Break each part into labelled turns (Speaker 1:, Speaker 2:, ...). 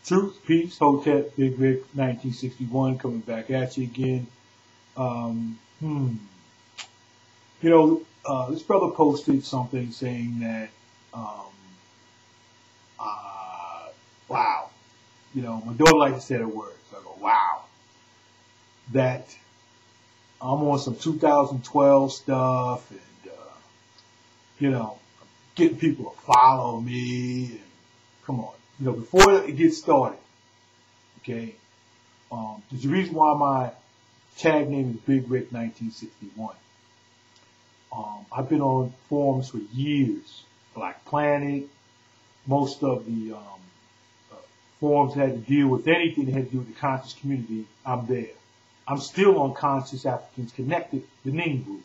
Speaker 1: Truth, Peace, Hotep, Big Rick, 1961, coming back at you again. Um, hmm. This brother posted something saying that, um, wow. My daughter likes to say the word, so I go, wow. That I'm on some 2012 stuff and, getting people to follow me. And come on. Before it gets started, okay, there's a reason why my tag name is Big Rick 1961. I've been on forums for years. Black Planet, most of the forums that had to deal with anything that had to do with the conscious community, I'm there. I'm still on Conscious Africans Connected, the name group.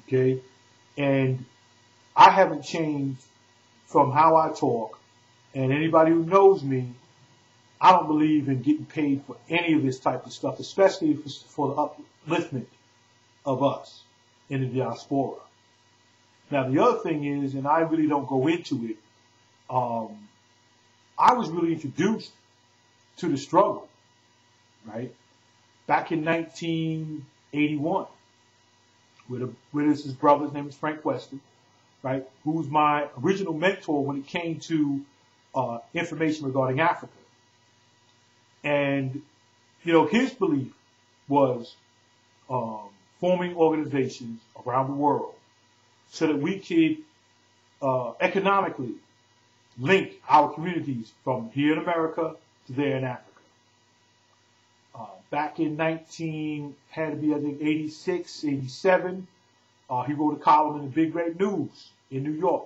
Speaker 1: Okay? And I haven't changed from how I talk. And anybody who knows me, I don't believe in getting paid for any of this type of stuff, especially for the upliftment of us in the diaspora. Now, the other thing is, and I really don't go into it, I was really introduced to the struggle, right? Back in 1981, with his brother, his name is Frank Weston, right? Who was my original mentor when it came to information regarding Africa. And, his belief was forming organizations around the world so that we could economically link our communities from here in America to there in Africa. Back in 86, 87, he wrote a column in the Big Red News in New York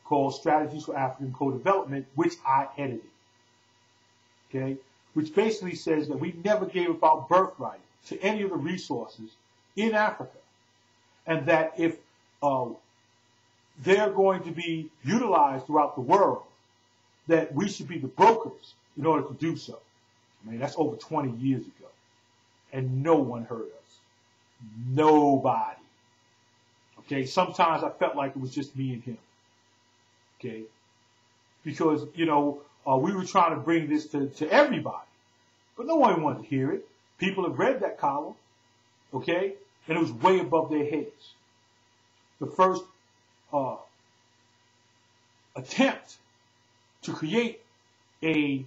Speaker 1: called Strategies for African Co-Development, which I edited. Okay? Which basically says that we never gave up our birthright to any of the resources in Africa. And that if they're going to be utilized throughout the world, that we should be the brokers in order to do so. I mean, that's over 20 years ago. And no one heard us. Nobody. Okay? Sometimes I felt like it was just me and him. Okay? Because, we were trying to bring this to everybody. But no one wanted to hear it. People have read that column. Okay? And it was way above their heads. The first attempt to create a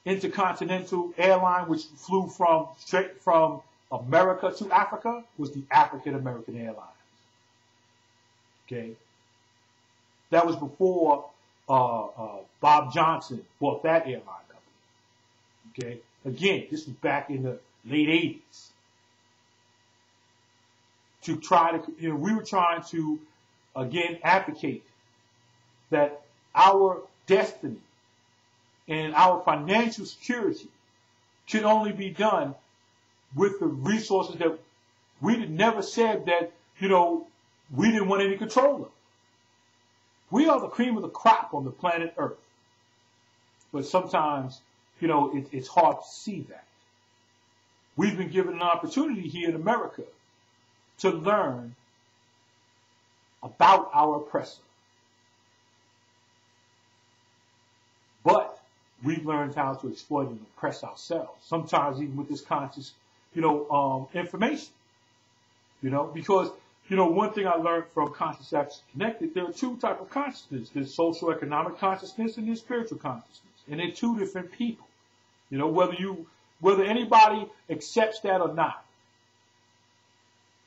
Speaker 1: intercontinental airline which flew straight from America to Africa was the African American Airlines. Okay? That was before Bob Johnson bought that airline company. Okay? Again, this was back in the late 80s. To try to, we were trying to, again, advocate that our destiny and our financial security could only be done with the resources that we never said that, we didn't want any control of. We are the cream of the crop on the planet Earth. But sometimes, it's hard to see that. We've been given an opportunity here in America to learn about our oppressor. But we've learned how to exploit and oppress ourselves, sometimes even with this conscious, information. Because, one thing I learned from Conscious Africans Connected, there are two types of consciousness. There's social-economic consciousness and there's spiritual consciousness. And they're two different people. Whether anybody accepts that or not.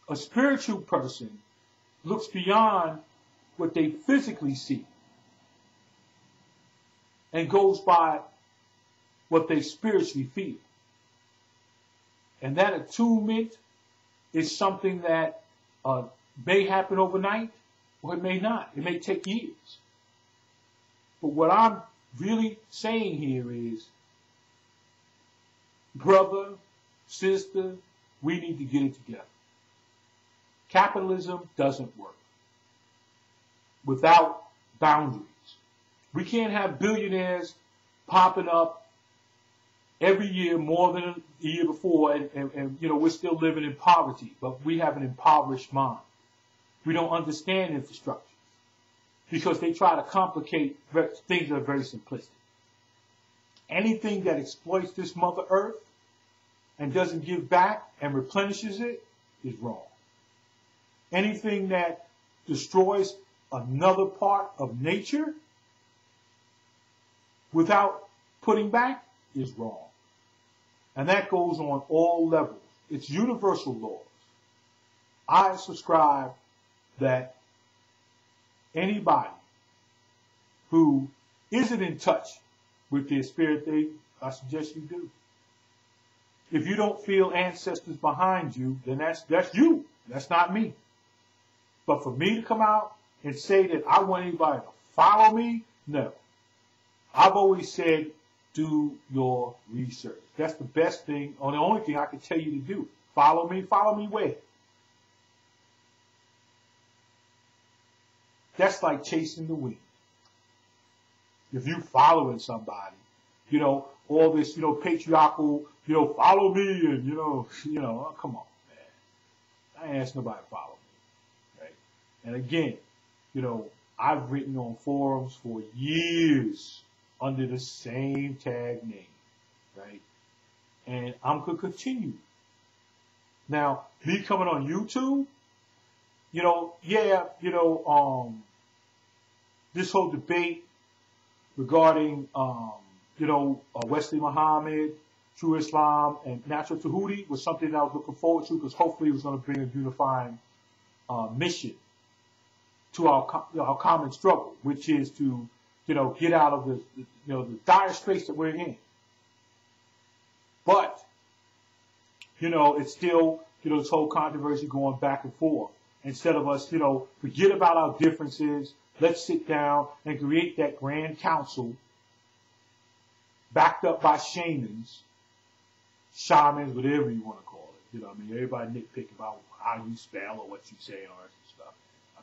Speaker 1: A spiritual person looks beyond what they physically see and goes by what they spiritually feel. And that attunement is something that may happen overnight or it may not. It may take years. But what I'm really saying here is, brother, sister, we need to get it together. Capitalism doesn't work without boundaries. We can't have billionaires popping up every year more than the year before, and we're still living in poverty, but we have an impoverished mind. We don't understand infrastructure because they try to complicate things that are very simplistic. anything that exploits this Mother Earth and doesn't give back and replenishes it is wrong. Anything that destroys another part of nature without putting back is wrong. And that goes on all levels. It's universal laws. I subscribe that anybody who isn't in touch with their spirit, I suggest you do. If you don't feel ancestors behind you, then that's you. That's not me. But for me to come out and say that I want anybody to follow me, no. I've always said, do your research. That's the best thing, or the only thing I can tell you to do. Follow me where? That's like chasing the wind. If you following somebody, all this, patriarchal, follow me and, oh, come on, man. I ain't asked nobody to follow me, right? And again, I've written on forums for years under the same tag name, right? And I'm going to continue. Now, me coming on YouTube, this whole debate regarding, Wesley Muhammad, True Islam, and Natural Tahuti was something that I was looking forward to because hopefully it was going to bring a unifying mission to our common struggle, which is to, get out of the dire straits that we're in. But, it's still, this whole controversy going back and forth. Instead of us, forget about our differences, let's sit down and create that grand council backed up by shamans, whatever you want to call it. Everybody nitpick about how you spell or what you say or stuff. I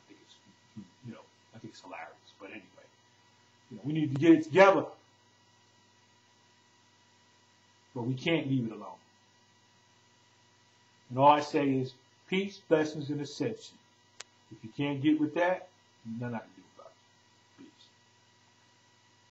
Speaker 1: think it's hilarious. But anyway, we need to get it together. But we can't leave it alone. And all I say is peace, blessings, and ascension. If you can't get with that, nothing I can do.